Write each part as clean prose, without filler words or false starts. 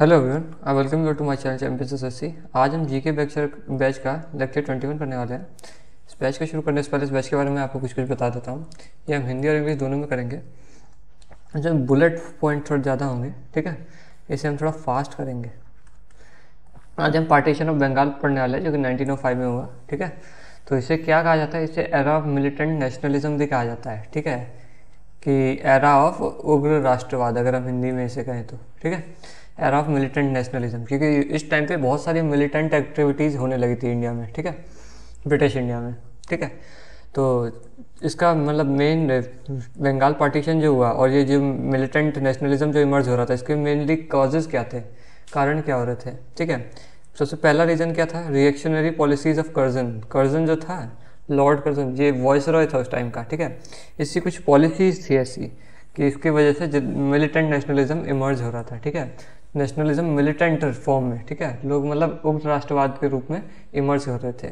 Hello everyone, welcome you to my channel champions SSC. आज हम GK batch का lecture 21 करने वाले हैं। इस बैच को शुरू करने से पहले इस बैच के बारे में आपको कुछ बता देता हूँ। ये हम हिंदी और इंग्लिश दोनों में करेंगे। जो बुलेट पॉइंट थोड़े ज़्यादा होंगे, ठीक है, इसे हम थोड़ा फास्ट करेंगे। आज हम पार्टीशन ऑफ बंगाल पढ़ने वाले हैं जो कि 1905 में हुआ, ठीक है। तो इसे क्या कहा जाता है? इसे एरा ऑफ मिलिटेंट नेशनलिज्म भी कहा जाता है, ठीक है, कि एरा ऑफ उग्र राष्ट्रवाद, अगर हम हिंदी में इसे कहें तो, ठीक है, एरा ऑफ मिलिटेंट नेशनलिज्म। क्योंकि इस टाइम पे बहुत सारी मिलिटेंट एक्टिविटीज़ होने लगी थी इंडिया में, ठीक है, ब्रिटिश इंडिया में, ठीक है। तो इसका मतलब मेन बंगाल पार्टीशन जो हुआ और ये जो मिलिटेंट नेशनलिज्म जो इमर्ज हो रहा था, इसके मेनली कॉजेज़ क्या थे, कारण क्या हो रहे थे, ठीक है। सबसे पहला रीज़न क्या था? Reactionary policies of Curzon. Curzon जो था, लॉर्ड कर्जन, ये वॉइस रॉय था उस टाइम का, ठीक है। इसकी कुछ पॉलिसीज़ थी ऐसी कि इसकी वजह से मिलिटेंट नेशनलिज्म इमर्ज हो रहा था, ठीक है। नेशनलिज्म मिलिटेंट फॉर्म में, ठीक है, लोग मतलब उग्र राष्ट्रवाद के रूप में इमर्ज हो रहे थे।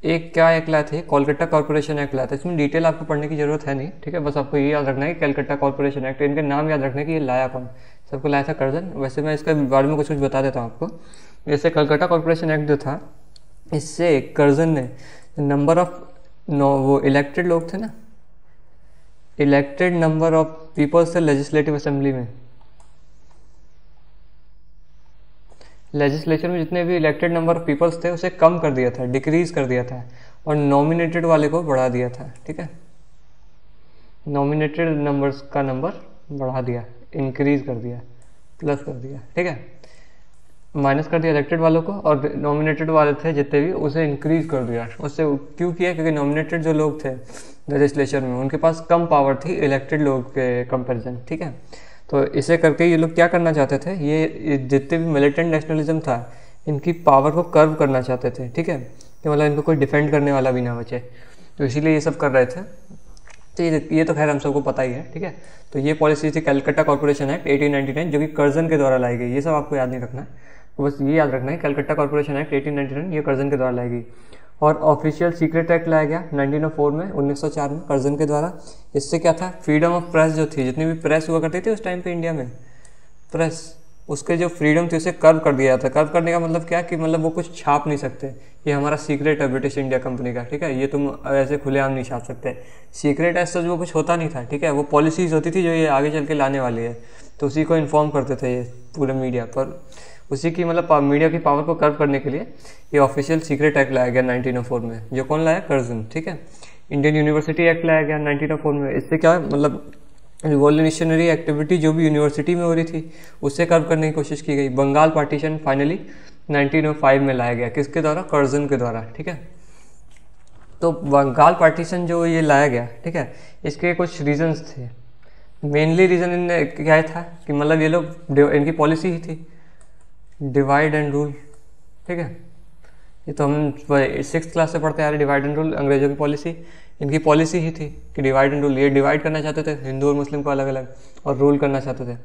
एक क्या एक्ट लाया था? कोलकाता कॉर्पोरेशन एक्ट लाया था। इसमें डिटेल आपको पढ़ने की जरूरत है नहीं, ठीक है, बस आपको ये याद रखना है कि कलकत्ता कॉर्पोरेशन एक्ट, इनके नाम याद रखना है कि ये लाया कौन। सबको लाया था कर्जन। वैसे मैं इसके बारे में कुछ बता देता हूँ आपको। जैसे कलकत्ता कॉर्पोरेशन एक्ट जो था, इससे कर्जन ने नंबर ऑफ वो इलेक्टेड लोग थे ना, इलेक्टेड नंबर ऑफ पीपल्स थे लेजिस्लेटिव असेंबली में, लेजिस्लेचर में जितने भी इलेक्टेड नंबर ऑफ पीपल्स थे उसे कम कर दिया था, डिक्रीज कर दिया था, और नॉमिनेटेड वाले को बढ़ा दिया था, ठीक है। नॉमिनेटेड नंबर्स का नंबर बढ़ा दिया, इंक्रीज कर दिया, प्लस कर दिया, ठीक है, माइनस कर दिया इलेक्टेड वालों को, और नॉमिनेटेड वाले थे जितने भी उसे इंक्रीज कर दिया। उससे क्यों किया? क्योंकि नॉमिनेटेड जो लोग थे लेजिस्लेचर में, उनके पास कम पावर थी इलेक्टेड लोग के कंपेरिजन, ठीक है। तो इसे करके ये लोग क्या करना चाहते थे? ये जितने भी मिलिटेंट नेशनलिज्म था, इनकी पावर को कर्व करना चाहते थे, ठीक है, कि मतलब इनको कोई डिफेंड करने वाला भी ना बचे। तो इसीलिए ये सब कर रहे थे। तो ये तो खैर हम सबको पता ही है, ठीक है। तो ये पॉलिसी थी कलकत्ता कॉर्पोरेशन एक्ट 1899, जो कि कर्जन के द्वारा लाई गई। ये सब आपको याद नहीं रखना है, तो बस ये याद रखना है कलकत्ता कॉर्पोरेशन एक्ट 1899 ये कर्जन के द्वारा लाई गई। और ऑफिशियल सीक्रेट एक्ट लाया गया 1904 में, 1904 में कर्जन के द्वारा। इससे क्या था? फ्रीडम ऑफ प्रेस जो थी, जितनी भी प्रेस हुआ करती थी उस टाइम पे इंडिया में, प्रेस, उसके जो फ्रीडम थी उसे कर्व कर दिया था। कर्व करने का मतलब क्या कि मतलब वो कुछ छाप नहीं सकते, ये हमारा सीक्रेट है ब्रिटिश इंडिया कंपनी का, ठीक है, ये तुम ऐसे खुलेआम नहीं छाप सकते। सीक्रेट ऐसा जो कुछ होता नहीं था, ठीक है, वो पॉलिसीज होती थी जो ये आगे चल के लाने वाली है, तो उसी को इन्फॉर्म करते थे ये पूरे मीडिया पर। उसी की मतलब मीडिया की पावर को कर्व करने के लिए ये ऑफिशियल सीक्रेट एक्ट लाया गया 1904 में। जो कौन लाया? कर्जन, ठीक है। इंडियन यूनिवर्सिटी एक्ट लाया गया 1904 में। इससे क्या मतलब रिवॉल्यूशनरी एक्टिविटी जो भी यूनिवर्सिटी में हो रही थी उससे कर्व करने की कोशिश की गई। बंगाल पार्टीशन फाइनली 1905 में लाया गया। किसके द्वारा? कर्जन के द्वारा, ठीक है। तो बंगाल पार्टीशन जो ये लाया गया, ठीक है, इसके कुछ रीजंस थे। मेनली रीजन इनने क्या था कि मतलब ये लोग, इनकी पॉलिसी ही थी डिवाइड एंड रूल, ठीक है। ये तो हम 6th क्लास से पढ़ते आ रहे, डिवाइड एंड रूल अंग्रेजों की पॉलिसी, इनकी पॉलिसी ही थी कि डिवाइड एंड रूल। ये डिवाइड करना चाहते थे हिंदू और मुस्लिम को अलग अलग, और रूल करना चाहते थे।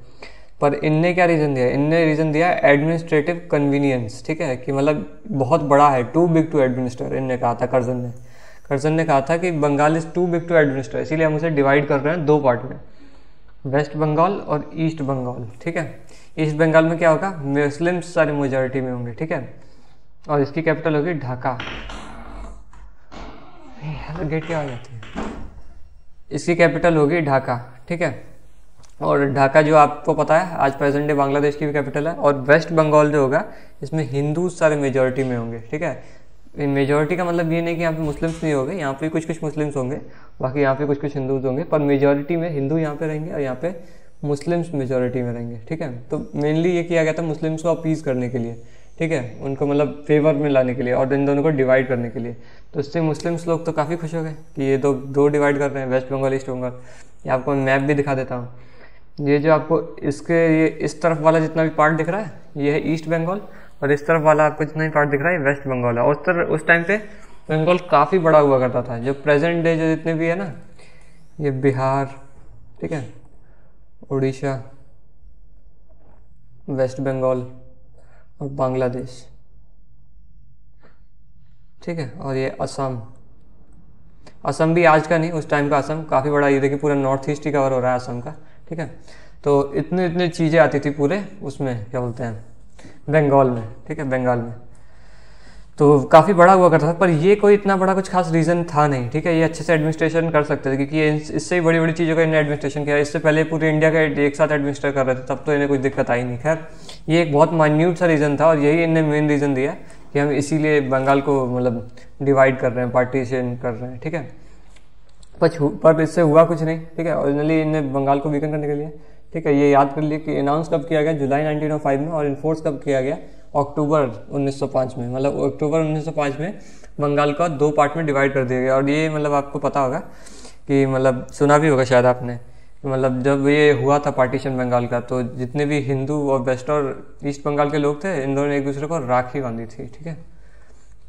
पर इनने क्या रीज़न दिया? इनने रीज़न दिया एडमिनिस्ट्रेटिव कन्वीनियंस, ठीक है, कि मतलब बहुत बड़ा है, टू बिग टू एडमिनिस्टर। इनने कहा था कर्जन ने कहा था कि Bengal is too big to administer, इसीलिए हम उसे डिवाइड कर रहे हैं दो पार्ट में, वेस्ट बंगाल और ईस्ट बंगाल, ठीक है। ईस्ट बंगाल में क्या होगा? मुस्लिम्स सारे मेजॉरिटी में होंगे, ठीक है, और इसकी कैपिटल होगी ढाका। गेट क्या आ जाती है? इसकी कैपिटल होगी ढाका, ठीक है। और ढाका जो आपको पता है आज प्रेजेंट डे बांग्लादेश की भी कैपिटल है। और वेस्ट बंगाल जो होगा इसमें हिंदू सारे मेजॉरिटी में होंगे, ठीक है। मेजॉरिटी का मतलब ये नहीं कि यहाँ पे मुस्लिम्स नहीं होंगे, यहाँ पे कुछ कुछ मुस्लिम्स होंगे, बाकी यहाँ पे कुछ कुछ हिंदूज होंगे, पर मेजॉरिटी में हिंदू यहाँ पे रहेंगे और यहाँ पे मुस्लिम्स मेजॉरिटी में रहेंगे, ठीक है। तो मेनली ये किया गया था मुस्लिम्स को अपीज करने के लिए, ठीक है, उनको मतलब फेवर में लाने के लिए और इन दोनों को डिवाइड करने के लिए। तो इससे मुस्लिम्स लोग तो काफ़ी खुश हो गए कि ये दो डिवाइड कर रहे हैं, वेस्ट बंगाल ईस्ट बंगाल। ये आपको मैप भी दिखा देता हूँ। ये जो आपको इसके ये इस तरफ वाला जितना भी पार्ट दिख रहा है ये है ईस्ट बंगाल, और इस तरफ वाला आपको जितना भी पार्ट दिख रहा है वेस्ट बंगाल है। उस टाइम पे बंगाल काफ़ी बड़ा हुआ करता था। जो प्रेजेंट डे जो जितने भी है ना, ये बिहार, ठीक है, उड़ीसा, वेस्ट बंगाल और बांग्लादेश, ठीक है, और ये असम। असम भी आज का नहीं, उस टाइम का असम काफ़ी बड़ा, ये देखिए पूरा नॉर्थ ईस्ट ही कवर हो रहा है असम का, ठीक है। तो इतनी इतनी चीज़ें आती थी पूरे उसमें, क्या बोलते हैं, बंगाल में, ठीक है, बंगाल में। तो काफ़ी बड़ा हुआ करता था, पर ये कोई इतना बड़ा कुछ खास रीज़न था नहीं, ठीक है। ये अच्छे से एडमिनिस्ट्रेशन कर सकते थे, क्योंकि इससे ही बड़ी बड़ी चीज़ों का इन्हें एडमिनिस्ट्रेशन किया। इससे पहले पूरे इंडिया का एक साथ एडमिनिस्ट्रेट कर रहे थे, तब तो इन्हें कुछ दिक्कत आई नहीं। खैर, ये एक बहुत माइन्यूट सा रीज़न था, और यही इन्हें मेन रीज़न दिया कि हम इसीलिए बंगाल को मतलब डिवाइड कर रहे हैं, पार्टीशन कर रहे हैं, ठीक है। पर इससे हुआ कुछ नहीं, ठीक है। ओरिजिनली इन्हें बंगाल को वीकन करने के लिए, ठीक है, ये याद कर लिए कि अनाउंस कब किया गया, जुलाई 1905 में, और इन्फोर्स कब किया गया, अक्टूबर 1905 में। मतलब अक्टूबर 1905 में बंगाल का 2 पार्ट में डिवाइड कर दिया गया। और ये मतलब आपको पता होगा कि मतलब सुना भी होगा शायद आपने कि मतलब जब ये हुआ था पार्टीशन बंगाल का, तो जितने भी हिंदू और वेस्ट और ईस्ट बंगाल के लोग थे, इन दोनों ने एक दूसरे को राखी बांधी थी, ठीक है,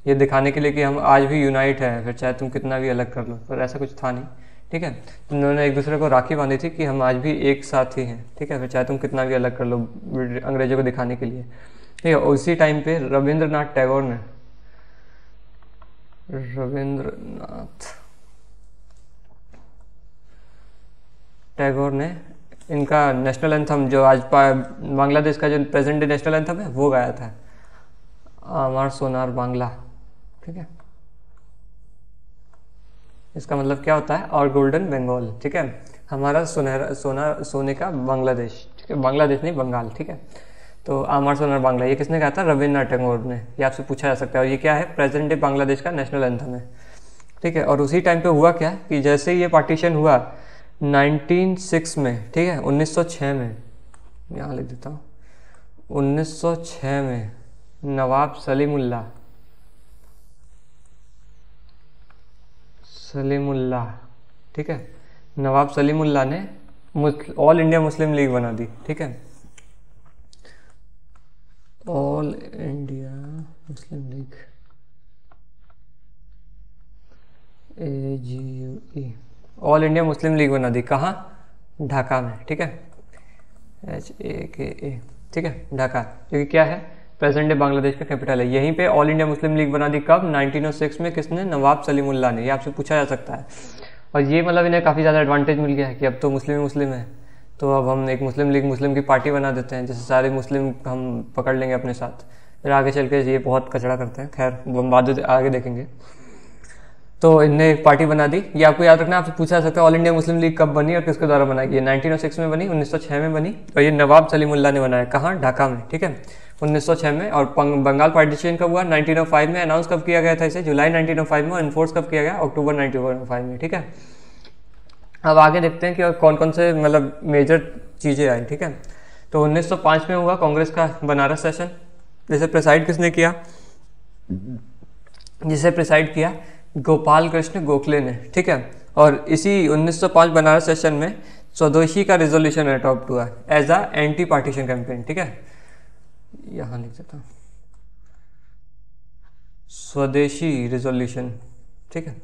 ये दिखाने के लिए कि हम आज भी यूनाइट हैं, फिर चाहे तुम कितना भी अलग कर लो। पर ऐसा कुछ था नहीं, ठीक है। उन्होंने एक दूसरे को राखी बांधी थी कि हम आज भी एक साथ ही हैं, ठीक है, फिर चाहे तुम कितना भी अलग कर लो, अंग्रेजों को दिखाने के लिए, ठीक है। उसी टाइम पे रविंद्रनाथ टैगोर ने इनका नेशनल एंथम, जो आज बांग्लादेश का जो प्रेजेंट डे नेशनल एंथम है, वो गाया था, आमार सोनार बांग्ला, ठीक है। इसका मतलब क्या होता है, और गोल्डन बंगाल, ठीक है, हमारा सोने का बांग्लादेश, ठीक है, बांग्लादेश नहीं बंगाल, ठीक है। तो आमार सोनार बांग्ला, ये किसने कहा था, रविंद्रनाथ टैगोर ने। ये आपसे पूछा जा सकता है। और ये क्या है, प्रेजेंट डे बांग्लादेश का नेशनल एंथम है, ठीक है। और उसी टाइम पे हुआ क्या कि जैसे ही ये पार्टीशन हुआ 1906 में, ठीक है, 1906 में, यहाँ लिख देता हूँ, 1906 में नवाब सलीमुल्लाह, ठीक है, नवाब सलीमुल्लाह ने ऑल इंडिया मुस्लिम लीग बना दी, ठीक है, all India Muslim league, AGUE, all India Muslim league बना दी। कहाँ, ढाका में, ठीक है, HAKA, ठीक है, ढाका, क्योंकि क्या है, प्रेजेंट डे बांग्लादेश का कैपिटल है। यहीं पे ऑल इंडिया मुस्लिम लीग बना दी कब, 1906 में। किसने, नवाब सलीमुल्लाह ने। ये आपसे पूछा जा सकता है। और ये मतलब इन्हें काफ़ी ज़्यादा एडवांटेज मिल गया है कि अब तो मुस्लिम है, तो अब हम एक मुस्लिम लीग, मुस्लिम की पार्टी बना देते हैं, जैसे सारे मुस्लिम हम पकड़ लेंगे अपने साथ, फिर आगे चल के ये बहुत कचरा करते हैं। खैर, हम बाद आगे देखेंगे। तो इनने एक पार्टी बना दी। ये आपको याद रखना, आपसे पूछा जा सकता है ऑल इंडिया मुस्लिम लीग कब बनी और किसके द्वारा बनाई गई। 1906 में बनी, 1906 में बनी, और ये नवाब सलीमुल्लाह ने बनाया। कहाँ, ढाका में, ठीक है, 1906 में। और बंगाल पार्टीशन कब हुआ, 1905 में। अनाउंस कब किया गया था इसे, जुलाई 1905 में। और इन्फोर्स कब किया गया, अक्टूबर 1905 में, ठीक है। अब आगे देखते हैं कि कौन कौन से मतलब मेजर चीज़ें आई, ठीक है। तो 1905 में हुआ कांग्रेस का बनारस सेशन, जिसे प्रेसाइड किसने किया, जिसे प्रेसाइड किया गोपाल कृष्ण गोखले ने, ठीक है। और इसी 1905 बनारस सेशन में स्वदेशी का रिजोल्यूशन अडॉप्ट हुआ as a anti partition campaign, ठीक है, यहाँ लिख देता हूँ, स्वदेशी रिजोल्यूशन, ठीक है,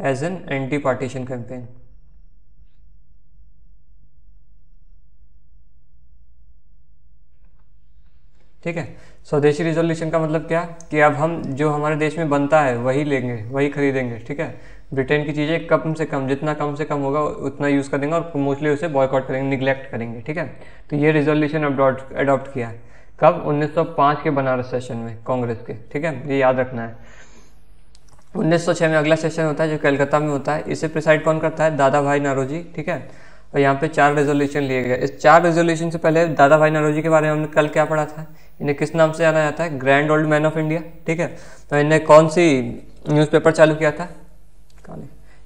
as an anti partition campaign. ठीक है, स्वदेशी रिजोल्यूशन का मतलब क्या कि अब हम जो हमारे देश में बनता है वही लेंगे, वही खरीदेंगे, ठीक है। ब्रिटेन की चीज़ें कम से कम, जितना कम से कम होगा उतना यूज़ करेंगे और मोस्टली उसे बॉयकॉट करेंगे, निगलेक्ट करेंगे, ठीक है। तो ये रिजोल्यूशन अडॉप्ट किया है कब, 1905 के बनारस सेशन में कांग्रेस के, ठीक है, ये याद रखना है। 1906 में अगला सेशन होता है जो कलकत्ता में होता है। इसे प्रिसाइड कौन करता है, दादा भाई नौरोजी, ठीक है। और यहाँ पे 4 रेजोल्यूशन लिए गए। इस 4 रेजोल्यूशन से पहले दादा भाई नौरोजी के बारे में हमने कल क्या पढ़ा था, इन्हें किस नाम से जाना जाता है, grand old man of India, ठीक है। तो इन्हें कौन सी न्यूज़पेपर चालू किया था,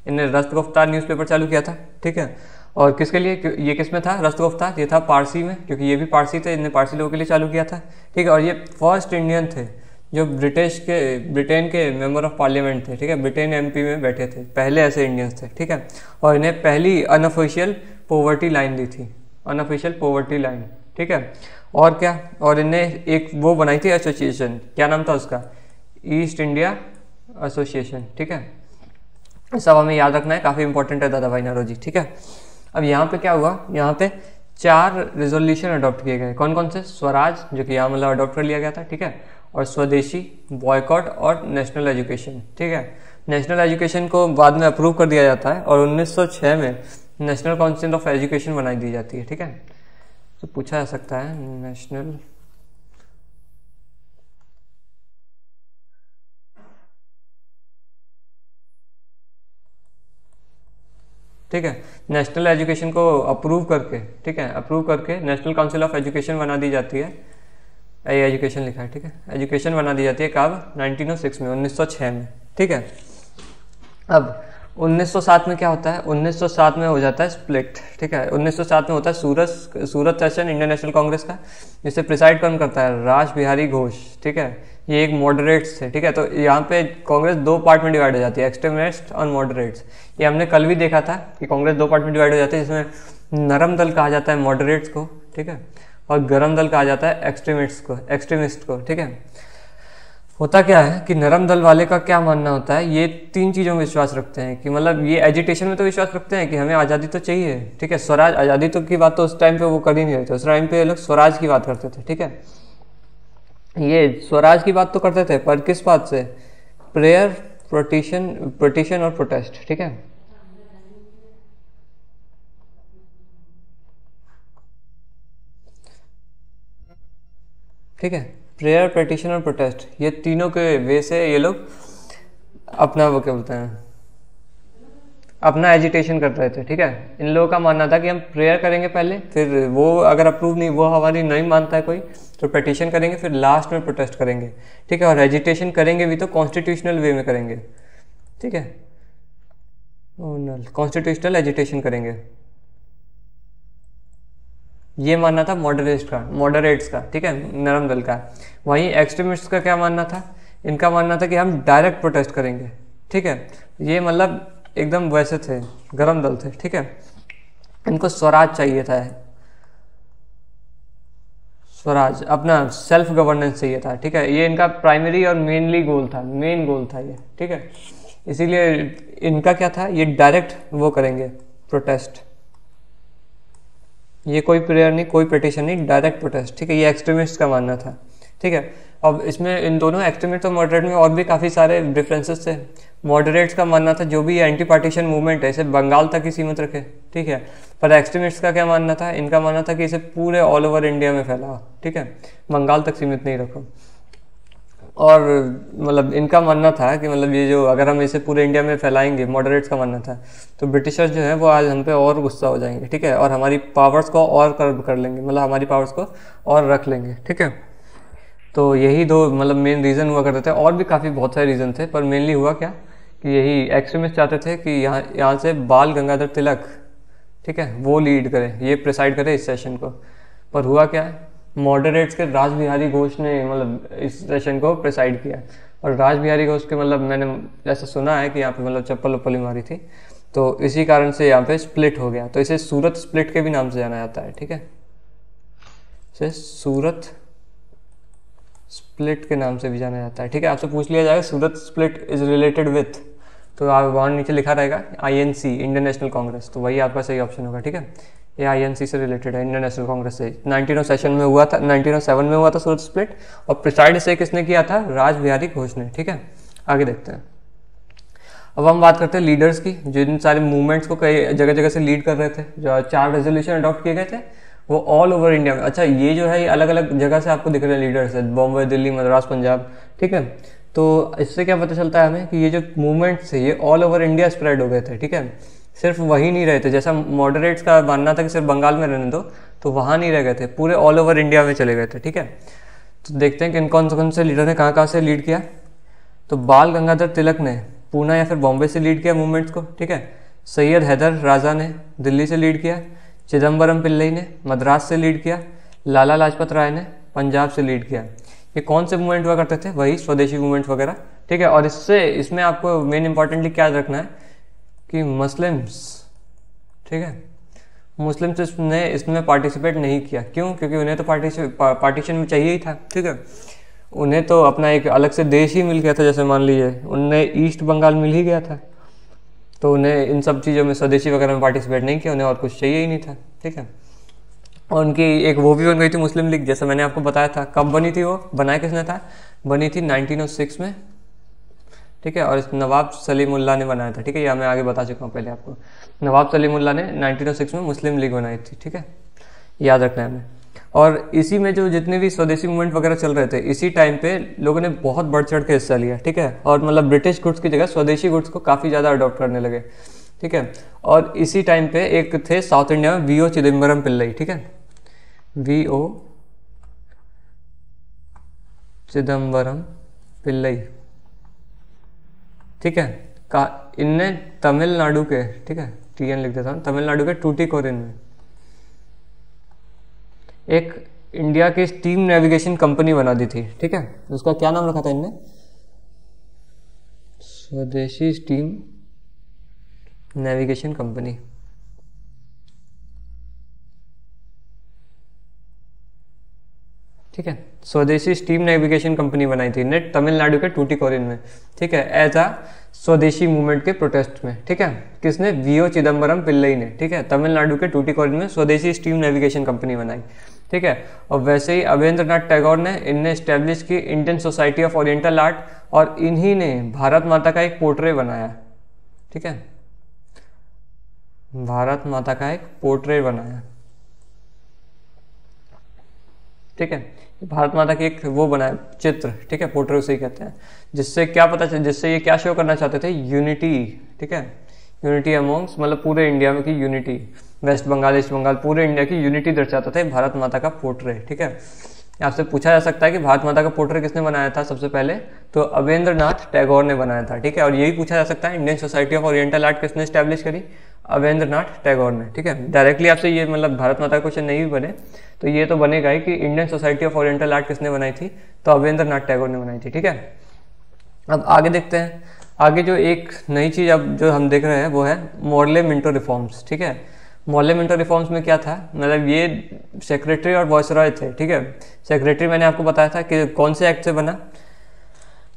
इन्हें रस्तगुफ्तार न्यूज़पेपर चालू किया था, ठीक है। और किसके लिए, ये किस में था रस्तगुफ्तार, ये था पारसी में, क्योंकि ये भी पारसी थे, इन्हें पारसी लोगों के लिए चालू किया था, ठीक है। और ये फर्स्ट इंडियन थे जो ब्रिटेन के मेंबर ऑफ पार्लियामेंट थे, ठीक है, ब्रिटेन MP में बैठे थे, पहले ऐसे इंडियंस थे, ठीक है। और इन्हें पहली अनऑफिशियल पॉवर्टी लाइन दी थी, अनऑफिशियल पॉवर्टी लाइन, ठीक है। और क्या, और इन्हें एक वो बनाई थी एसोसिएशन, क्या नाम था उसका, ईस्ट इंडिया एसोसिएशन, ठीक है। सब हमें याद रखना है, काफ़ी इंपॉर्टेंट है दादा भाई नौरोजी, ठीक है। अब यहाँ पे क्या हुआ, यहाँ पे 4 रिजोल्यूशन अडॉप्ट किए गए। कौन कौन से, स्वराज जो कि यहाँ मतलब अडॉप्ट कर लिया गया था, ठीक है, और स्वदेशी, बॉयकॉट और नेशनल एजुकेशन, ठीक है। नेशनल एजुकेशन को बाद में अप्रूव कर दिया जाता है और 1906 में नेशनल काउंसिल ऑफ एजुकेशन बनाई दी जाती है। ठीक है, तो पूछा जा सकता है नेशनल ठीक है, नेशनल एजुकेशन को अप्रूव करके, ठीक है, अप्रूव करके नेशनल काउंसिल ऑफ एजुकेशन बना दी जाती है। एजुकेशन लिखा है, ठीक है, एजुकेशन बना दी जाती है कब? 1906 में, 1906 में। ठीक है, अब 1907 में क्या होता है? 1907 में हो जाता है स्प्लिट। ठीक है, 1907 में होता है सूरत सेशन इंडियन नेशनल कांग्रेस का, जिसे प्रिसाइड कौन करता है? रास बिहारी घोष। ठीक है, ये एक मॉडरेट्स थे। ठीक है, तो यहाँ पे कांग्रेस दो पार्ट में डिवाइड हो जाती है, एक्सट्रीमिस्ट और मॉडरेट्स। ये हमने कल भी देखा था कि कांग्रेस दो पार्ट में डिवाइड हो जाती है, जिसमें नरम दल कहा जाता है मॉडरेट्स को, ठीक है, और गरम दल कहा जाता है एक्सट्रीमिस्ट को। ठीक है, होता क्या है कि नरम दल वाले का क्या मानना होता है, ये तीन चीज़ों में विश्वास रखते हैं कि मतलब ये एजिटेशन में तो विश्वास रखते हैं कि हमें आज़ादी तो चाहिए। ठीक है, स्वराज, आज़ादी तो की बात तो उस टाइम पे वो कर ही नहीं रहे थे, उस टाइम पे ये लोग स्वराज की बात करते थे। ठीक है, ये स्वराज की बात तो करते थे, पर किस बात से? प्रेयर, पिटीशन और प्रोटेस्ट। ठीक है, ठीक है, प्रेयर, पिटीशन और प्रोटेस्ट, ये तीनों के वे से ये लोग अपना वो क्या बोलते हैं, अपना एजिटेशन कर रहे थे। ठीक है, इन लोगों का मानना था कि हम प्रेयर करेंगे पहले, फिर वो अगर अप्रूव नहीं, वो हमारी नहीं मानता है कोई, तो पिटीशन करेंगे, फिर लास्ट में प्रोटेस्ट करेंगे। ठीक है, और एजिटेशन करेंगे भी तो कॉन्स्टिट्यूशनल वे में करेंगे। ठीक है, कॉन्स्टिट्यूशनल एजिटेशन करेंगे, ये मानना था मॉडरेट्स का। ठीक है, नरम दल का। वहीं एक्सट्रीमिस्ट का क्या मानना था? इनका मानना था कि हम डायरेक्ट प्रोटेस्ट करेंगे। ठीक है, ये मतलब एकदम वैसे थे, गरम दल थे। ठीक है, इनको स्वराज चाहिए था, स्वराज, अपना सेल्फ गवर्नेंस चाहिए था। ठीक है, ये इनका प्राइमरी और मेन गोल था ये। ठीक है, इसीलिए इनका क्या था, ये डायरेक्ट वो करेंगे प्रोटेस्ट, ये कोई प्रेयर नहीं, कोई पिटीशन नहीं, डायरेक्ट प्रोटेस्ट। ठीक है, ये एक्सट्रीमिस्ट का मानना था। ठीक है, अब इसमें इन दोनों एक्सट्रीमिस्ट और मॉडरेट में और भी काफ़ी सारे डिफरेंसेस थे। मॉडरेट्स का मानना था जो भी एंटी पार्टीशन मूवमेंट है इसे बंगाल तक ही सीमित रखे। ठीक है, पर एक्सट्रीमिस्ट का क्या मानना था? इनका मानना था कि इसे पूरे ऑल ओवर इंडिया में फैलाओ। ठीक है, बंगाल तक सीमित नहीं रखो। और मतलब इनका मानना था कि मतलब ये जो अगर हम इसे पूरे इंडिया में फैलाएंगे, मॉडरेट्स का मानना था, तो ब्रिटिशर्स जो है वो आज हम पे और गुस्सा हो जाएंगे। ठीक है, और हमारी पावर्स को और कर लेंगे, मतलब हमारी पावर्स को और रख लेंगे। ठीक है, तो यही दो मतलब मेन रीज़न हुआ करते थे, और भी काफ़ी बहुत सारे रीज़न थे, पर मेनली हुआ क्या कि यही एक्सट्रीमिस्ट चाहते थे कि यहाँ से बाल गंगाधर तिलक, ठीक है, वो लीड करे, ये प्रिसाइड करे इस सेशन को। पर हुआ क्या है, मॉडरेट्स के रास बिहारी घोष ने मतलब इस सेशन को प्रिसाइड किया। और रास बिहारी घोष के मतलब मैंने ऐसा सुना है कि यहाँ पे मतलब चप्पल उप्पल मारी थी, तो इसी कारण से यहाँ पे स्प्लिट हो गया। तो इसे सूरत स्प्लिट के भी नाम से जाना जाता है। ठीक है, इसे सूरत स्प्लिट के नाम से भी जाना जाता है। ठीक है, आपसे पूछ लिया जाएगा सूरत स्प्लिट इज रिलेटेड विथ, तो आप वहाँ नीचे लिखा रहेगा INC, इंडियन नेशनल कांग्रेस, तो वही आपका सही ऑप्शन होगा। ठीक है, ये INC से रिलेटेड है, इंडियन नेशनल कांग्रेस से। 1907 सेशन में हुआ था, 1907 में हुआ था सूरत स्प्लिट, और प्रिसाइड से किसने किया था? रास बिहारी घोष ने। ठीक है, आगे देखते हैं। अब हम बात करते हैं लीडर्स की, जो इन सारे मूवमेंट्स को कई जगह जगह से लीड कर रहे थे। जो 4 रेजोल्यूशन अडॉप्ट किए गए थे वो ऑल ओवर इंडिया में। अच्छा, ये जो है ये अलग अलग जगह से आपको दिख रहे हैं लीडर्स है, बॉम्बे, दिल्ली, मद्रास, पंजाब। ठीक है, तो इससे क्या पता चलता है हमें कि ये जो मूवमेंट्स थे ये ऑल ओवर इंडिया स्प्रेड हो गए थे। ठीक है, सिर्फ वही नहीं रहे थे, जैसा मॉडरेट्स का मानना था कि सिर्फ बंगाल में रहने दो, तो वहाँ नहीं रह गए थे, पूरे ऑल ओवर इंडिया में चले गए थे। ठीक है, तो देखते हैं कि कौन से लीडर ने कहाँ से लीड किया। तो बाल गंगाधर तिलक ने पूना या फिर बॉम्बे से लीड किया मूवमेंट्स को। ठीक है, सैयद हैदर राजा ने दिल्ली से लीड किया, चिदम्बरम पिल्लई ने मद्रास से लीड किया, लाला लाजपत राय ने पंजाब से लीड किया। ये कौन से मूवमेंट हुआ करते थे? वही स्वदेशी मूवमेंट वगैरह। ठीक है, और इसमें आपको मेन इंपॉर्टेंटली क्या याद रखना है कि मुस्लिम्स, ठीक है, मुस्लिम्स ने इसमें पार्टिसिपेट नहीं किया। क्यों? क्योंकि उन्हें तो पार्टीशन में चाहिए ही था। ठीक है, उन्हें तो अपना एक अलग से देश ही मिल गया था, जैसे मान लीजिए उन्हें ईस्ट बंगाल मिल ही गया था, तो उन्हें इन सब चीज़ों में स्वदेशी वगैरह में पार्टिसिपेट नहीं किया, उन्हें और कुछ चाहिए ही नहीं था। ठीक है, और उनकी एक वो भी बन गई थी मुस्लिम लीग, जैसे मैंने आपको बताया था। कब बनी थी वो? बनाया किसने था? बनी थी 1906 में, ठीक है, और इस नवाब सलीमुल्लाह ने बनाया था। ठीक है, यह मैं आगे बता चुका हूँ पहले आपको। नवाब सलीमुल्लाह ने 1906 में मुस्लिम लीग बनाई थी। ठीक है, याद रखना है हमें। और इसी में जो जितने भी स्वदेशी मूवमेंट वगैरह चल रहे थे, इसी टाइम पे लोगों ने बहुत बढ़ चढ़ के हिस्सा लिया। ठीक है, और मतलब ब्रिटिश गुड्स की जगह स्वदेशी गुड्स को काफ़ी ज़्यादा अडॉप्ट करने लगे। ठीक है, और इसी टाइम पे एक थे साउथ इंडिया में वीओ चिदम्बरम पिल्लई। ठीक है, वीओ चिदम्बरम पिल्लई। ठीक है, का इनने तमिलनाडु के, ठीक है टीएन लिख देता हूँ, तमिलनाडु के टूटीकोरिन में एक इंडिया की स्टीम नेविगेशन कंपनी बना दी थी। ठीक है, उसका क्या नाम रखा था इनने? स्वदेशी स्टीम नेविगेशन कंपनी। ठीक है, स्वदेशी स्टीम नेविगेशन कंपनी बनाई थी ने तमिलनाडु के टूटीकोरिन में। ठीक है, एज आ स्वदेशी मूवमेंट के प्रोटेस्ट में। ठीक है, किसने? वीओ चिदम्बरम पिल्लई ने। ठीक है, तमिलनाडु के टूटीकोरिन में स्वदेशी स्टीम नेविगेशन कंपनी बनाई। ठीक है, और वैसे ही अवेंद्रनाथ टैगोर ने इनने स्टैब्लिश की Indian society of oriental art, और इन्हीं ने भारत माता का एक पोर्ट्रेट बनाया। ठीक है, भारत माता का एक पोर्ट्रेट बनाया। ठीक है, भारत माता की एक वो बनाया चित्र। ठीक है, पोर्ट्रेट उसे ही कहते हैं। जिससे क्या पता चल, जिससे ये क्या शो करना चाहते थे? यूनिटी। ठीक है, यूनिटी अमोंग्स, मतलब पूरे इंडिया में की unity, West Bengal, East Bengal, पूरे इंडिया की यूनिटी दर्शाता था भारत माता का पोर्ट्रेट। ठीक है, आपसे पूछा जा सकता है कि भारत माता का पोर्ट्रेट किसने बनाया था सबसे पहले? तो अवेंद्रनाथ टैगोर ने बनाया था। ठीक है, और यही पूछा जा सकता है Indian society of oriental art किसने स्टैब्लिश करी? अवेंद्रनाथ टैगोर ने। ठीक है, डायरेक्टली आपसे ये मतलब भारत माता का क्वेश्चन नहीं भी बने तो ये तो बनेगा ही कि Indian society of oriental art किसने बनाई थी? तो अवेंद्रनाथ टैगोर ने बनाई थी। ठीक है, अब आगे देखते हैं। आगे जो एक नई चीज़ अब जो हम देख रहे हैं वो है मॉर्ले मिंटो रिफॉर्म्स। ठीक है, मॉर्ले मिंटो रिफॉर्म्स में क्या था? मतलब ये सेक्रेटरी और वॉयसरॉय थे। ठीक है, सेक्रेटरी मैंने आपको बताया था कि कौन से एक्ट से बना?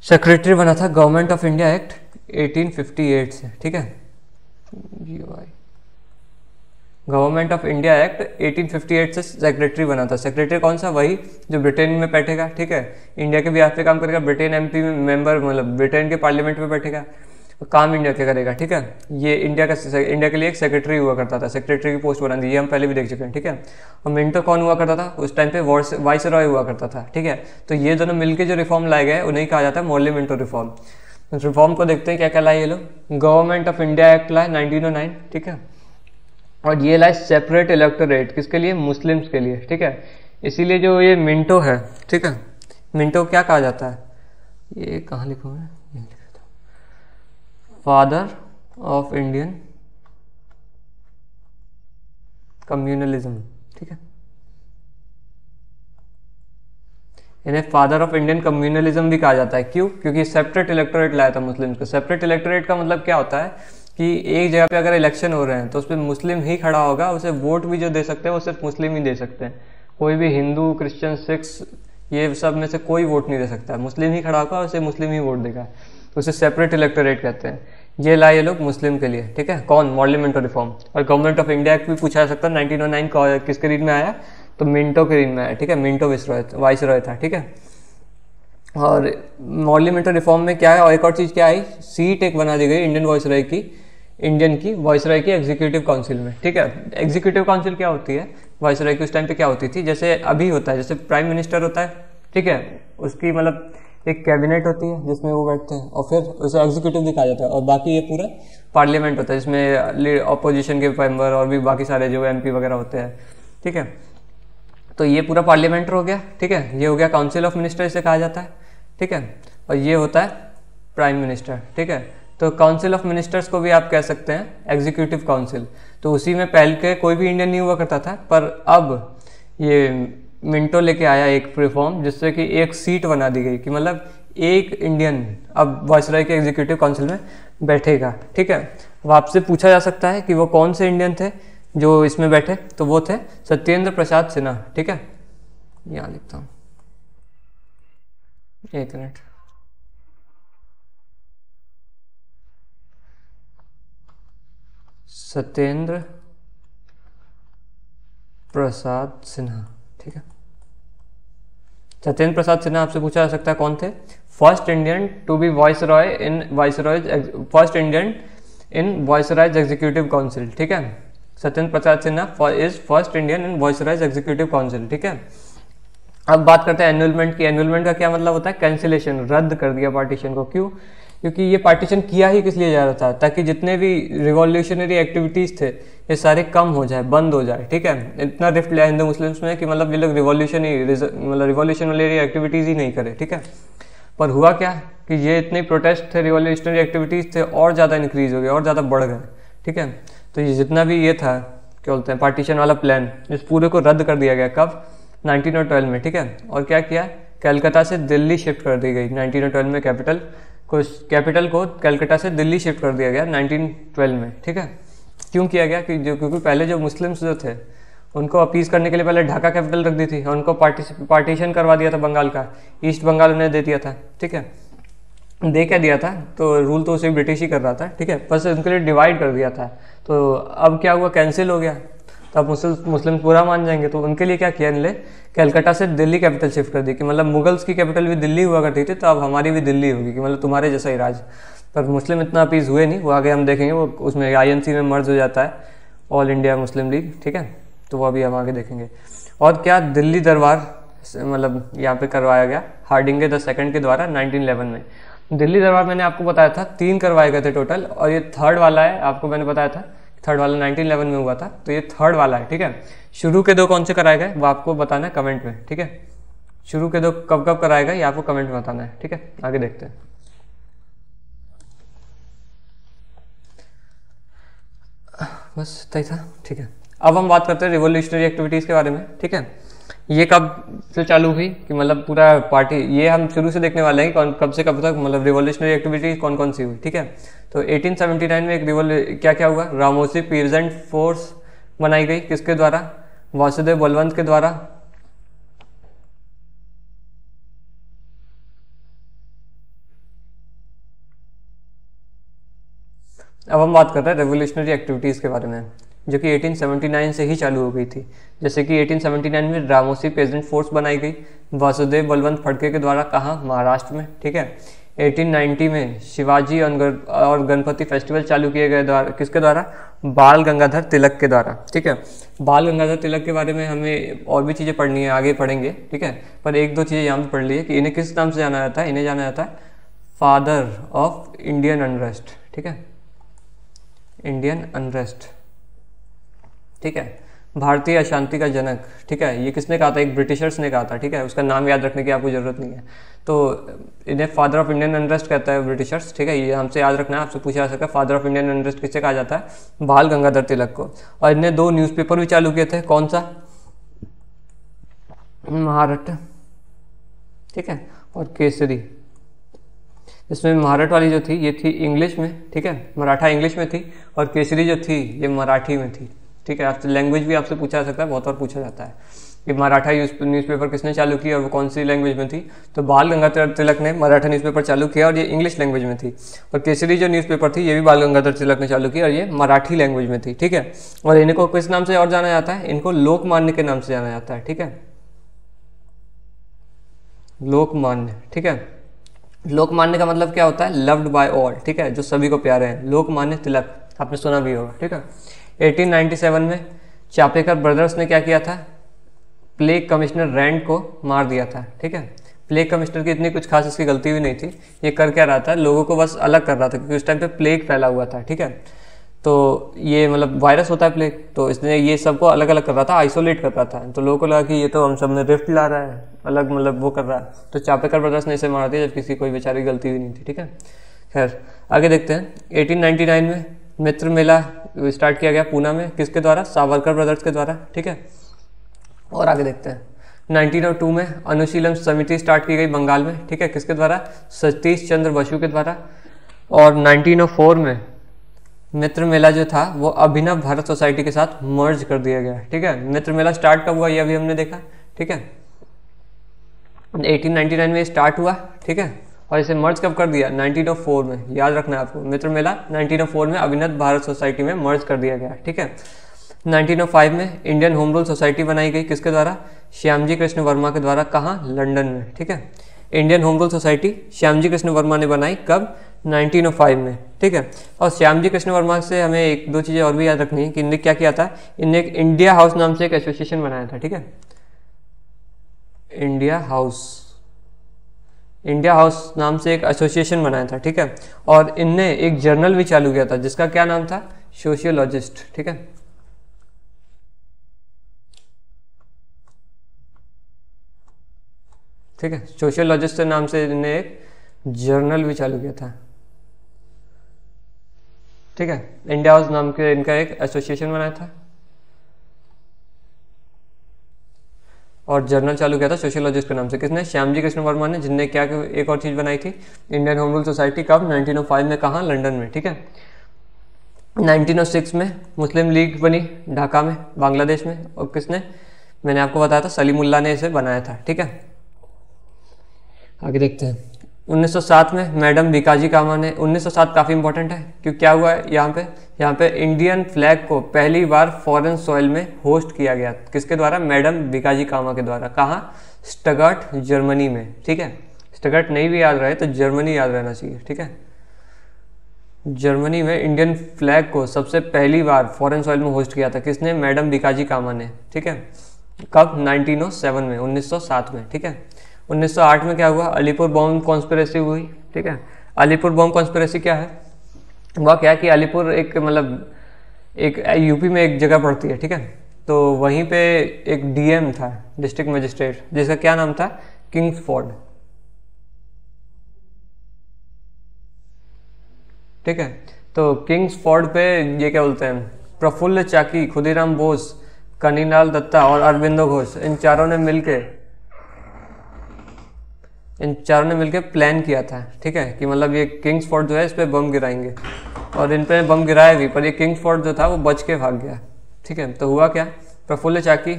सेक्रेटरी बना था गवर्नमेंट ऑफ इंडिया एक्ट 1858 से। ठीक है, गवर्नमेंट ऑफ इंडिया एक्ट 1858 से सेक्रेटरी बना था। सेक्रेटरी कौन सा? वही जो ब्रिटेन में बैठेगा। ठीक है, इंडिया के बिहाफ पे काम करेगा, ब्रिटेन एमपी मेंबर, मतलब ब्रिटेन के पार्लियामेंट में बैठेगा, काम इंडिया के करेगा। ठीक है, ये इंडिया के लिए एक सेक्रेटरी हुआ करता था। सेक्रेटरी की पोस्ट बना दी, ये हम पहले भी देख चुके हैं। ठीक है, और मिंटो कौन हुआ करता था? उस टाइम पे वाइसरॉय हुआ करता था। ठीक है, तो ये दोनों मिलकर जो रिफॉर्म लाए गए उन्हें कहा जाता है मॉर्ले मिंटो रिफॉर्म। रिफॉर्म को देखते हैं क्या क्या लाए ये लोग। गवर्नमेंट ऑफ इंडिया एक्ट लाए 1909। ठीक है, और ये लाए सेपरेट इलेक्टोरेट, किसके लिए? मुस्लिम्स के लिए। ठीक है, इसीलिए जो ये मिंटो है, ठीक है, मिंटो क्या कहा जाता है? ये कहाँ लिखूँ मैं? Father of Indian communalism. ठीक है, इन्हें फादर ऑफ इंडियन कम्युनलिज्म भी कहा जाता है। क्यों? क्योंकि सेपरेट इलेक्टोरेट लाया था मुस्लिम्स को। सेपरेट इलेक्टोरेट का मतलब क्या होता है कि एक जगह पे अगर इलेक्शन हो रहे हैं तो उस पर मुस्लिम ही खड़ा होगा, उसे वोट भी जो दे सकते हैं वो सिर्फ मुस्लिम ही दे सकते हैं। कोई भी हिंदू, क्रिश्चियन, सिख्स, ये सब में से कोई वोट नहीं दे सकता। मुस्लिम ही खड़ा होगा, उसे मुस्लिम ही वोट देगा, तो उसे सेपरेट इलेक्टोरेट कहते हैं। ये लाए ये लोग मुस्लिम के लिए। ठीक है, कौन? Morley Minto reform. और गवर्नमेंट ऑफ इंडिया एक्ट भी पूछा जा सकता है 1909 किसके रीड में आया? तो मिंटो के रीड में आया। ठीक है, मिंटो वाइसरॉय था। ठीक है, और मॉर्ले मिंटो रिफॉर्म में क्या है? और एक और चीज़ क्या आई? सीट एक बना दी गई इंडियन वॉइसरॉय की, इंडियन की वॉइसरॉय की एग्जीक्यूटिव काउंसिल में। ठीक है, एग्जीक्यूटिव काउंसिल क्या होती है? वॉइसरॉय की उस टाइम पे क्या होती थी? जैसे अभी होता है, जैसे प्राइम मिनिस्टर होता है। ठीक है, उसकी मतलब एक कैबिनेट होती है जिसमें वो बैठते हैं, और फिर उसे एग्जीक्यूटिव भी कहा जाता है, और बाकी ये पूरा पार्लियामेंट होता है जिसमें अपोजिशन के मेंबर और भी बाकी सारे जो एमपी वगैरह होते हैं। ठीक है, तो ये पूरा पार्लियामेंट हो गया। ठीक है, ये हो गया काउंसिल ऑफ मिनिस्टर, इसे कहा जाता है। ठीक है, और ये होता है प्राइम मिनिस्टर। ठीक है, तो काउंसिल ऑफ मिनिस्टर्स को भी आप कह सकते हैं एग्जीक्यूटिव काउंसिल। तो उसी में पहले के कोई भी इंडियन नहीं हुआ करता था, पर अब ये मिंटो लेके आया एक रिफॉर्म जिससे कि एक सीट बना दी गई कि मतलब एक इंडियन अब वाइसरॉय के एग्जीक्यूटिव काउंसिल में बैठेगा। ठीक है, अब आपसे पूछा जा सकता है कि वो कौन से इंडियन थे जो इसमें बैठे? तो वो थे सत्येंद्र प्रसाद सिन्हा। ठीक है, यहाँ लिखता हूँ, एक मिनट। सत्येंद्र प्रसाद सिन्हा। ठीक है, सत्येंद्र प्रसाद सिन्हा आपसे पूछा जा सकता है कौन थे? First Indian to be viceroy in viceroy's executive council, ठीक है। Satyendra Prasad Sinha is first Indian in viceroy's executive council, ठीक है। अब बात करते हैं एनुअलमेंट की। एनुअलमेंट का क्या मतलब होता है? कैंसिलेशन, रद्द कर दिया पार्टीशन को। क्यों? क्योंकि ये पार्टीशन किया ही किस लिए जा रहा था? ताकि जितने भी रिवॉल्यूशनरी एक्टिविटीज थे ये सारे कम हो जाए, बंद हो जाए, ठीक है। इतना रिफ्ट लिया हिंदू मुस्लिम्स में कि मतलब ये लोग रिवॉल्यूशनरी एक्टिविटीज ही नहीं करे, ठीक है। पर हुआ क्या कि ये इतने प्रोटेस्ट थे, रिवॉल्यूशनरी एक्टिविटीज थे, और ज़्यादा इंक्रीज हो गए और ज़्यादा बढ़ गए, ठीक है। तो ये जितना भी ये था क्या बोलते हैं पार्टीशन वाला प्लान, इस पूरे को रद्द कर दिया गया। कब? 1912 में, ठीक है। और क्या किया? कलकत्ता से दिल्ली शिफ्ट कर दी गई 1912 में। कैपिटल को कलकत्ता से दिल्ली शिफ्ट कर दिया गया 1912 में, ठीक है। क्यों किया गया? क्योंकि पहले जो मुस्लिम्स जो थे उनको अपीज करने के लिए पहले ढाका कैपिटल रख दी थी और उनको पार्टीशन करवा दिया था बंगाल का, ईस्ट बंगाल उन्हें दे दिया था, ठीक है। दे क्या दिया था? तो रूल तो उसे ब्रिटिश ही कर रहा था, ठीक है। बस उनके लिए डिवाइड कर दिया था। तो अब क्या हुआ? कैंसिल हो गया। तो अब मुस्लिम पूरा मान जाएंगे। तो उनके लिए क्या किया इनने? कलकत्ता से दिल्ली कैपिटल शिफ्ट कर दी कि मतलब मुगल्स की कैपिटल भी दिल्ली हुआ करती थी, तो अब हमारी भी दिल्ली होगी कि मतलब तुम्हारे जैसा ही राज। पर मुस्लिम इतना अपीज हुए नहीं, वो आगे हम देखेंगे। वो उसमें INC में मर्ज हो जाता है, ऑल इंडिया मुस्लिम लीग, ठीक है। तो वो अभी हम आगे देखेंगे। और क्या? दिल्ली दरबार मतलब यहाँ पे करवाया गया हार्डिंगे द सेकंड के द्वारा 1911 में। दिल्ली दरबार मैंने आपको बताया था 3 करवाए गए थे टोटल, और ये थर्ड वाला है। आपको मैंने बताया था थर्ड वाला 1911 में हुआ था, तो ये थर्ड वाला है, ठीक है। शुरू के 2 कौन से कराए गए वो आपको बताना है कमेंट में, ठीक है। शुरू के 2 कब कब कराए गए ये आपको कमेंट में बताना है, ठीक है। आगे देखते हैं। बस इतना ही था, ठीक है। अब हम बात करते हैं रिवोल्यूशनरी एक्टिविटीज़ के बारे में, ठीक है। ये कब से चालू हुई कि मतलब पूरा पार्टी, ये हम शुरू से देखने वाले हैं कि कब से कब तक मतलब रिवोल्यूशनरी एक्टिविटीज कौन कौन सी हुई, ठीक है। तो 1879 में एक क्या क्या हुआ? रामोसी पीजेंट फोर्स बनाई गई, किसके द्वारा? वासुदेव बलवंत के द्वारा। अब हम बात कर रहे हैं रेवोल्यूशनरी एक्टिविटीज़ के बारे में, जो कि 1879 से ही चालू हो गई थी। जैसे कि 1879 में रामोसी पेजेंट फोर्स बनाई गई वासुदेव बलवंत फड़के के द्वारा, कहाँ? महाराष्ट्र में, ठीक है। 1890 में शिवाजी और गणपति फेस्टिवल चालू किए गए द्वारा, किसके द्वारा? बाल गंगाधर तिलक के द्वारा, ठीक है। बाल गंगाधर तिलक के बारे में हमें और भी चीज़ें पढ़नी है, आगे पढ़ेंगे, ठीक है। पर 1-2 चीज़ें यहाँ पर पढ़ ली है कि इन्हें किस नाम से जाना जाता है? इन्हें जाना जाता है फादर ऑफ इंडियन अनरेस्ट, ठीक है। इंडियन अनरेस्ट, ठीक है। भारतीय अशांति का जनक, ठीक है। ये किसने कहा था? एक ब्रिटिशर्स ने कहा था, ठीक है। उसका नाम याद रखने की आपको जरूरत नहीं है। तो इन्हें फादर ऑफ इंडियन अनरेस्ट कहता है ब्रिटिशर्स, ठीक है। ये हमसे याद रखना है, आपसे पूछा जा सकता है फादर ऑफ इंडियन अनरेस्ट किससे कहा जाता है? बाल गंगाधर तिलक को। और इन्हें 2 न्यूज़पेपर भी चालू किए थे, कौन सा? महारत, ठीक है, और केसरी। इसमें महारत वाली जो थी ये थी इंग्लिश में, ठीक है, मराठा इंग्लिश में थी, और केसरी जो थी ये मराठी में थी, ठीक है। आपसे लैंग्वेज भी आपसे पूछा जा सकता है, बहुत बार पूछा जाता है कि मराठा न्यूज़पेपर किसने चालू किया और वो कौन सी लैंग्वेज में थी? तो बाल गंगाधर तिलक ने मराठा न्यूज़पेपर चालू किया और ये इंग्लिश लैंग्वेज में थी। और केसरी जो न्यूज़पेपर थी ये भी बाल गंगाधर तिलक ने चालू किया और ये मराठी लैंग्वेज में थी, ठीक है। और इनको किस नाम से और जाना जाता है? इनको लोकमान्य के नाम से जाना जाता है, ठीक है। लोकमान्य, ठीक है। लोकमान्य का मतलब क्या होता है? लव्ड बाय ऑल, ठीक है, जो सभी को प्यारे हैं। लोकमान्य तिलक आपने सुना भी होगा, ठीक है। 1897 में चापेकर ब्रदर्स ने क्या किया था? प्लेग कमिश्नर रैंड को मार दिया था, ठीक है। प्लेग कमिश्नर की इतनी कुछ खास इसकी गलती भी नहीं थी। ये कर क्या रहा था? लोगों को बस अलग कर रहा था, क्योंकि उस टाइम पे प्लेग फैला हुआ था, ठीक है। तो ये मतलब वायरस होता है प्लेग, तो इसने ये सबको अलग अलग कर रहा था, आइसोलेट कर रहा था। तो लोगों को लगा कि ये तो हम सब में रिफ्ट ला रहा है, अलग मतलब वो कर रहा है। तो चापेकर ब्रदर्स ने इसे मार दिया, जब किसी कोई बेचारी गलती भी नहीं थी, ठीक है। खैर आगे देखते हैं। 1899 में मित्र मेला स्टार्ट किया गया पूना में, किसके द्वारा? सावरकर ब्रदर्स के द्वारा, ठीक है। और आगे देखते हैं। 1902 में अनुशीलन समिति स्टार्ट की गई बंगाल में, ठीक है, किसके द्वारा? सतीश चंद्र बसु के द्वारा। और 1904 में मित्र मेला जो था वो अभिनव भारत सोसाइटी के साथ मर्ज कर दिया गया, ठीक है। मित्र मेला स्टार्ट कब हुआ ये अभी हमने देखा, ठीक है। 1899 में स्टार्ट हुआ, ठीक है, और इसे मर्ज कब कर दिया? 1904 में, याद रखना है आपको। मित्र मेला 1904 में अभिनव भारत सोसाइटी में मर्ज कर दिया गया, ठीक है। 1905 में इंडियन होम रूल सोसाइटी बनाई गई, किसके द्वारा? श्यामजी कृष्ण वर्मा के द्वारा, कहाँ, लंदन में, ठीक है। Indian home rule society Shyamji Krishna Verma ने बनाई, कब, 1905 में, ठीक है। और श्यामजी कृष्ण वर्मा से हमें एक दो चीज़ें और भी याद रखनी है कि इनने क्या किया था, इनने एक इंडिया हाउस नाम से एक एसोसिएशन बनाया था, ठीक है। इंडिया हाउस नाम से एक एसोसिएशन बनाया था, ठीक है। और इनने एक जर्नल भी चालू किया था जिसका क्या नाम था, सोशियोलॉजिस्ट, ठीक है। ठीक है, सोशियोलॉजिस्ट के नाम से इन्हें एक जर्नल भी चालू किया था, ठीक है। इंडिया हाउस नाम के इनका एक एसोसिएशन बनाया था और जर्नल चालू किया था सोशियोलॉजिस्ट के नाम से, किसने, श्यामजी कृष्ण वर्मा ने, जिनने क्या एक और चीज़ बनाई थी, इंडियन होम रूल सोसाइटी, कब, 1905 में, कहाँ, लंदन में, ठीक है। 1906 में मुस्लिम लीग बनी ढाका में, बांग्लादेश में, और किसने, मैंने आपको बताया था, सलीमुल्लाह ने इसे बनाया था, ठीक है। आगे देखते हैं। 1907 में मैडम बीकाजी कामा ने, 1907 काफ़ी इंपॉर्टेंट है क्योंकि क्या हुआ है यहाँ पे इंडियन फ्लैग को पहली बार फॉरेन सॉइल में होस्ट किया गया, किसके द्वारा, मैडम बीकाजी कामा के द्वारा, कहाँ, स्टटगार्ट, जर्मनी में, ठीक है। स्टटगार्ट नहीं भी याद रहे तो जर्मनी याद रहना चाहिए, ठीक है। जर्मनी में इंडियन फ्लैग को सबसे पहली बार फॉरेन सॉइल में होस्ट किया था, किसने, मैडम बीकाजी कामा ने, ठीक है। कब, 1907 में, 1907 में, ठीक है। 1908 में क्या हुआ, अलीपुर बॉम्ब कॉन्स्पिरेसी हुई, ठीक है। अलीपुर बॉम्ब कॉन्स्पिरेसी क्या है, वह क्या है कि अलीपुर एक मतलब एक यूपी में एक जगह पड़ती है, ठीक है। तो वहीं पे एक डीएम था, डिस्ट्रिक्ट मजिस्ट्रेट, जिसका क्या नाम था, किंग्सफोर्ड, ठीक है। तो किंग्सफोर्ड पे ये क्या बोलते हैं, प्रफुल्ल चाकी, खुदीराम बोस, कनीलाल दत्ता और अरविंदो घोष, इन चारों ने मिलके प्लान किया था, ठीक है, कि मतलब ये किंग्सफोर्ड जो है इस पे बम गिराएंगे, और इन पे बम गिराया भी, पर ये किंग्सफोर्ड जो था वो बच के भाग गया, ठीक है। तो हुआ क्या, प्रफुल्ल चाकी,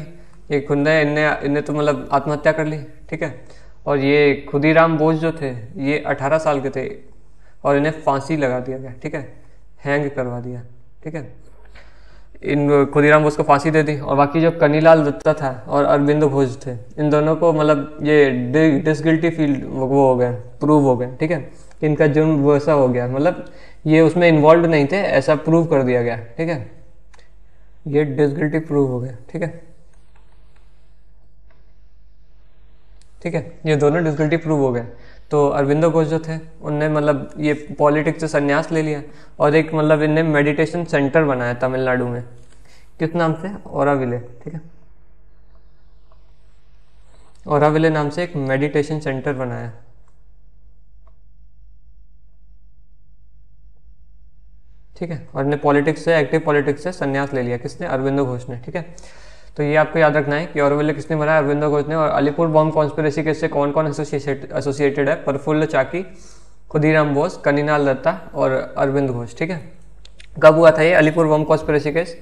ये खुंदे इनने तो मतलब आत्महत्या कर ली, ठीक है। और ये खुदीराम बोस जो थे ये 18 साल के थे और इन्हें फांसी लगा दिया गया, ठीक है, हैंग करवा दिया, ठीक है। इन खुदीराम बोस को फांसी दे दी, और बाकी जो कनीलाल दत्ता था और अरविंदो घोष थे, इन दोनों को मतलब ये डिसगिल्टी फील वो हो गए, प्रूव हो गए, ठीक है। इनका जुर्म वैसा हो गया, मतलब ये उसमें इन्वॉल्व नहीं थे, ऐसा प्रूव कर दिया गया, ठीक है। ये डिसगिल्टी प्रूव हो गया, ठीक है, ठीक है। ये दोनों डिसगिल्टी प्रूव हो गए। तो अरविंदो घोष जो थे उनने मतलब ये पॉलिटिक्स से संन्यास ले लिया और एक मतलब इनने मेडिटेशन सेंटर बनाया तमिलनाडु में, किस नाम से, ओराविले, ठीक है। ओराविले नाम से एक मेडिटेशन सेंटर बनाया, ठीक है। और इन्हें एक्टिव पॉलिटिक्स से संन्यास ले लिया, किसने, अरविंदो घोष ने, ठीक है। तो ये आपको याद रखना है कि ओराविले किसने बनाया, अरविंदो घोष ने। और अलीपुर बॉम्ब कॉन्स्पिरेसी केस से कौन कौन एसोसिएटेड है, प्रफुल्ल चाकी, खुदीराम बोस, कनीलाल दत्ता और अरविंद घोष, ठीक है। कब हुआ था ये अलीपुर बॉम्ब कॉन्स्पिरेसी केस,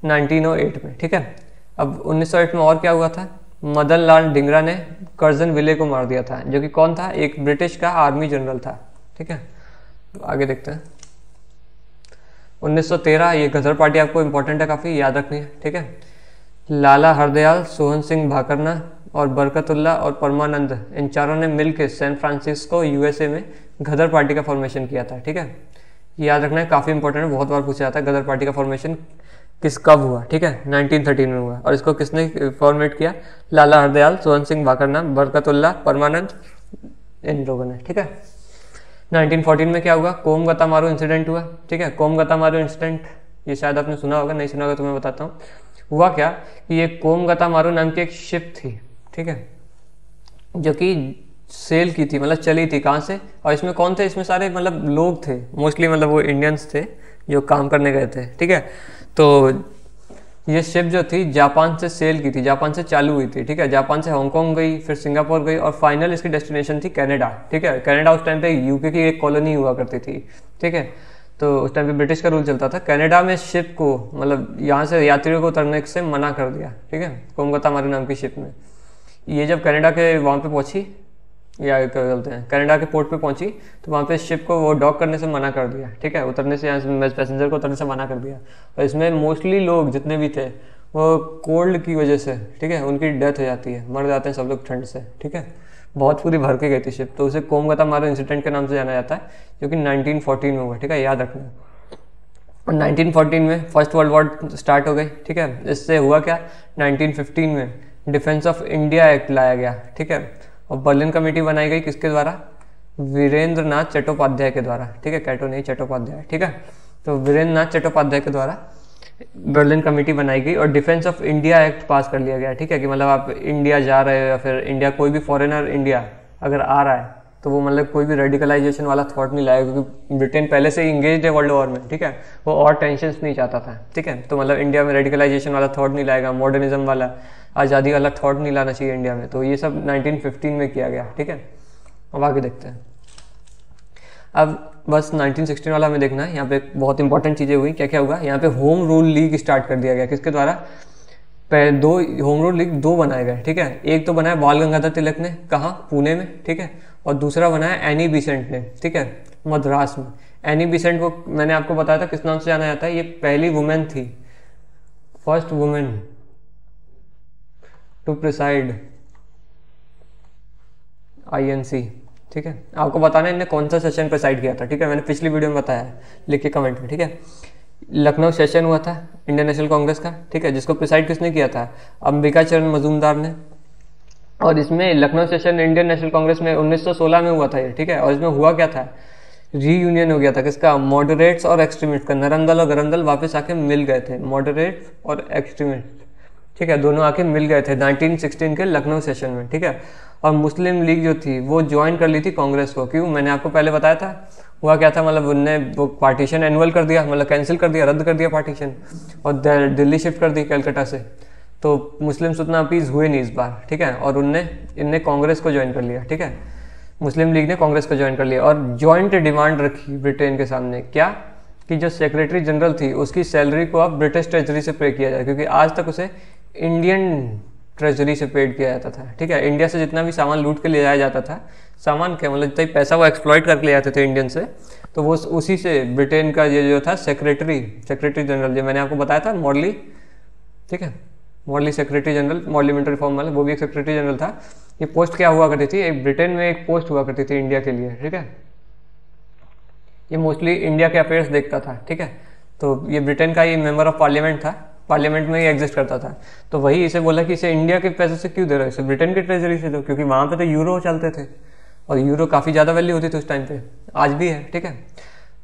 1908 में, ठीक है। अब 1908 में और क्या हुआ था, मदन लाल ढींगरा ने कर्जन विले को मार दिया था, जो कि कौन था, एक ब्रिटिश का आर्मी जनरल था, ठीक है। तो आगे देखते हैं। 1913, ये गदर पार्टी आपको इंपॉर्टेंट है, काफ़ी याद रखनी है, ठीक है। लाला हरदयाल, सोहन सिंह भाकरना और बरकतुल्ला और परमानंद, इन चारों ने मिलकर सैन फ्रांसिस्को यूएसए में गदर पार्टी का फॉर्मेशन किया था, ठीक है। याद रखना है, काफ़ी इंपॉर्टेंट है, बहुत बार पूछा जाता है गदर पार्टी का फॉर्मेशन कब हुआ, ठीक है, 1913 में हुआ। और इसको किसने फॉर्मेट किया, लाला हरदयाल, सोहन सिंह भाकरना, बरकतुल्ला, परमानंद, इन लोगों ने, ठीक है। 1914 में क्या हुआ, कोमगता मारू इंसिडेंट हुआ, ठीक है। कोमगता मारू इंसिडेंट ये शायद आपने सुना होगा, नहीं सुना होगा तो मैं बताता हूँ। हुआ क्या कि ये कोमगता मारू नाम की एक शिप थी, ठीक है, जो कि सेल की थी, मतलब चली थी, कहाँ से, और इसमें कौन थे, इसमें सारे मतलब लोग थे, मोस्टली मतलब वो इंडियंस थे जो काम करने गए थे, ठीक है। तो ये शिप जो थी जापान से सेल की थी, जापान से चालू हुई थी, ठीक है। जापान से हांगकांग गई, फिर सिंगापुर गई और फाइनल इसकी डेस्टिनेशन थी कनाडा, ठीक है। कनाडा उस टाइम पे यूके की एक कॉलोनी हुआ करती थी, ठीक है। तो उस टाइम पे ब्रिटिश का रूल चलता था। कनाडा में शिप को मतलब यहाँ से यात्रियों को उतरने से मना कर दिया, ठीक है, कोमगता मारू नाम की शिप में। ये जब कनाडा के वहाँ पे पहुँची, या क्या बोलते हैं, कनाडा के पोर्ट पे पहुंची, तो वहाँ पे शिप को वो डॉक करने से मना कर दिया, ठीक है, उतरने से, यहाँ से पैसेंजर को उतरने से मना कर दिया। और इसमें मोस्टली लोग जितने भी थे वो कोल्ड की वजह से, ठीक है, उनकी डेथ हो जाती है, मर जाते हैं सब लोग ठंड से, ठीक है। बहुत पूरी भर के गई थी शिप, तो उसे कोमगता मारो इंसिडेंट के नाम से जाना जाता है, जो कि 1914 में हुआ, ठीक है, याद रखना। और 1914 में फर्स्ट वर्ल्ड वॉर स्टार्ट हो गई, ठीक है। इससे हुआ क्या, 1915 में डिफेंस ऑफ इंडिया एक्ट लाया गया, ठीक है। और बर्लिन कमेटी बनाई गई किसके द्वारा, वीरेंद्र नाथ चट्टोपाध्याय के द्वारा, ठीक है, कैटो नहीं चट्टोपाध्याय, ठीक है। तो वीरेंद्र नाथ चट्टोपाध्याय के द्वारा बर्लिन कमेटी बनाई गई और डिफेंस ऑफ इंडिया एक्ट पास कर लिया गया, ठीक है, कि मतलब आप इंडिया जा रहे हो या फिर इंडिया कोई भी फॉरेनर इंडिया अगर आ रहा है तो वो मतलब कोई भी रेडिकलाइजेशन वाला थॉट नहीं लाएगा, क्योंकि ब्रिटेन पहले से ही इंगेज है वर्ल्ड वॉर में, ठीक है, वो और टेंशन नहीं चाहता था, ठीक है। तो मतलब इंडिया में रेडिकलाइजेशन वाला थॉट नहीं लाएगा, मॉडर्निज्म वाला, आज़ादी वाला थॉट नहीं लाना चाहिए इंडिया में। तो ये सब 1915 में किया गया, ठीक है। अब आगे देखते हैं। अब बस 1916 वाला हमें देखना है, यहाँ पे बहुत इंपॉर्टेंट चीज़ें हुई, क्या क्या हुआ यहाँ पे। होम रूल लीग स्टार्ट कर दिया गया, किसके द्वारा, पहले दो होम रूल लीग दो बनाए गए, ठीक है। एक तो बनाया बाल गंगाधर तिलक ने, कहाँ, पुणे में, ठीक है। और दूसरा बनाया एनी बिसेंट ने, ठीक है, मद्रास में। एनी बिसेंट को मैंने आपको बताया था किस नाम से जाना जाता है, ये पहली वुमेन थी, first women to preside INC, ठीक है। आपको बताना है इनने कौन सा सेशन प्रिसाइड किया था, ठीक है, मैंने पिछली वीडियो में बताया है, लिख के कमेंट में, ठीक है। लखनऊ सेशन हुआ था इंडियन नेशनल कांग्रेस का, ठीक है, जिसको प्रिसाइड किसने किया था, अंबिका चरण मजूमदार ने। और इसमें Lucknow session Indian national Congress में 1916 में हुआ था ये, ठीक है। और इसमें हुआ क्या था, रीयूनियन हो गया था किसका, मॉडरेट्स और एक्सट्रीमिस्ट का। नरम दल और गरम दल वापस आके मिल गए थे, मॉडरेट्स और एक्सट्रीमिस्ट, ठीक है, दोनों आके मिल गए थे 1916 के लखनऊ सेशन में, ठीक है। और मुस्लिम लीग जो थी वो ज्वाइन कर ली थी कांग्रेस को, क्यों, मैंने आपको पहले बताया था। हुआ क्या था, मतलब उनने वो पार्टीशन एनुअल कर दिया, मतलब कैंसिल कर दिया, रद्द कर दिया पार्टीशन, और दिल्ली शिफ्ट कर दी कलकत्ता से। तो मुस्लिम्स उतना अपीज हुए नहीं इस बार, ठीक है। और इनने कांग्रेस को ज्वाइन कर लिया, ठीक है, मुस्लिम लीग ने कांग्रेस को ज्वाइन कर लिया। और जॉइंट डिमांड रखी ब्रिटेन के सामने, क्या, कि जो सेक्रेटरी जनरल थी उसकी सैलरी को अब ब्रिटिश ट्रेजरी से पे किया जाए, क्योंकि आज तक उसे इंडियन ट्रेजरी से पेड किया जाता था, ठीक है। इंडिया से जितना भी सामान लूट के ले जाया जाता था, सामान क्या मतलब जितना पैसा वो एक्सप्लॉइट करके ले जाते थे इंडियन से, तो वो उसी से ब्रिटेन का ये जो था सेक्रेटरी जनरल, जो मैंने आपको बताया था मॉडली, ठीक है, मॉडली सेक्रेटरी जनरल, मॉडली मिलिट्री रिफॉर्म वाला, वो भी एक सेक्रेटरी जनरल था। ये पोस्ट क्या हुआ करती थी, एक ब्रिटेन में एक पोस्ट हुआ करती थी इंडिया के लिए, ठीक है। ये मोस्टली इंडिया के अफेयर्स देखता था, ठीक है। तो ये ब्रिटेन का ये मेंबर ऑफ पार्लियामेंट था, पार्लियामेंट में ही एग्जिस्ट करता था। तो वही इसे बोला कि इसे इंडिया के पैसे से क्यों दे रहे हो, इसे ब्रिटेन के ट्रेजरी से दो, क्योंकि वहाँ पे तो यूरो चलते थे और यूरो काफ़ी ज़्यादा वैल्यू होती थी उस टाइम पे, आज भी है, ठीक है।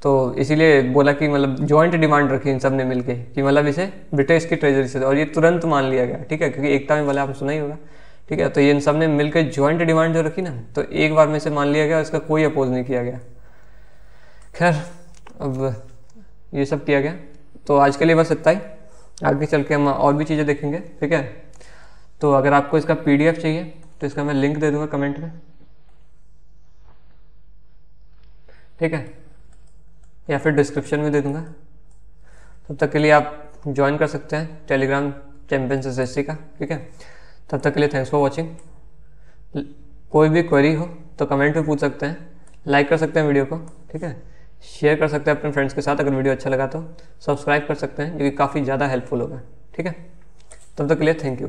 तो इसीलिए बोला कि मतलब जॉइंट डिमांड रखी इन सब ने मिलके कि मतलब इसे ब्रिटिश की ट्रेजरी से दो, और ये तुरंत मान लिया गया, ठीक है, क्योंकि एकता में बोला आपने सुना ही होगा, ठीक है। तो ये इन सब ने मिलकर जॉइंट डिमांड जो रखी ना, तो एक बार में से मान लिया गया, इसका कोई अपोज नहीं किया गया। खैर अब ये सब किया गया, तो आज के लिए बस इतना ही। आगे चल के हम और भी चीज़ें देखेंगे, ठीक है। तो अगर आपको इसका PDF चाहिए तो इसका मैं लिंक दे दूंगा कमेंट में, ठीक है, या फिर डिस्क्रिप्शन में दे दूंगा। तब तक के लिए आप ज्वाइन कर सकते हैं टेलीग्राम चैंपियंस SSC का, ठीक है। तब तक के लिए थैंक्स फॉर वॉचिंग। कोई भी क्वेरी हो तो कमेंट में पूछ सकते हैं, लाइक कर सकते हैं वीडियो को, ठीक है, शेयर कर सकते हैं अपने फ्रेंड्स के साथ, अगर वीडियो अच्छा लगा तो सब्सक्राइब कर सकते हैं, जो कि काफ़ी ज़्यादा हेल्पफुल होगा, ठीक है। तब तक के लिए थैंक यू।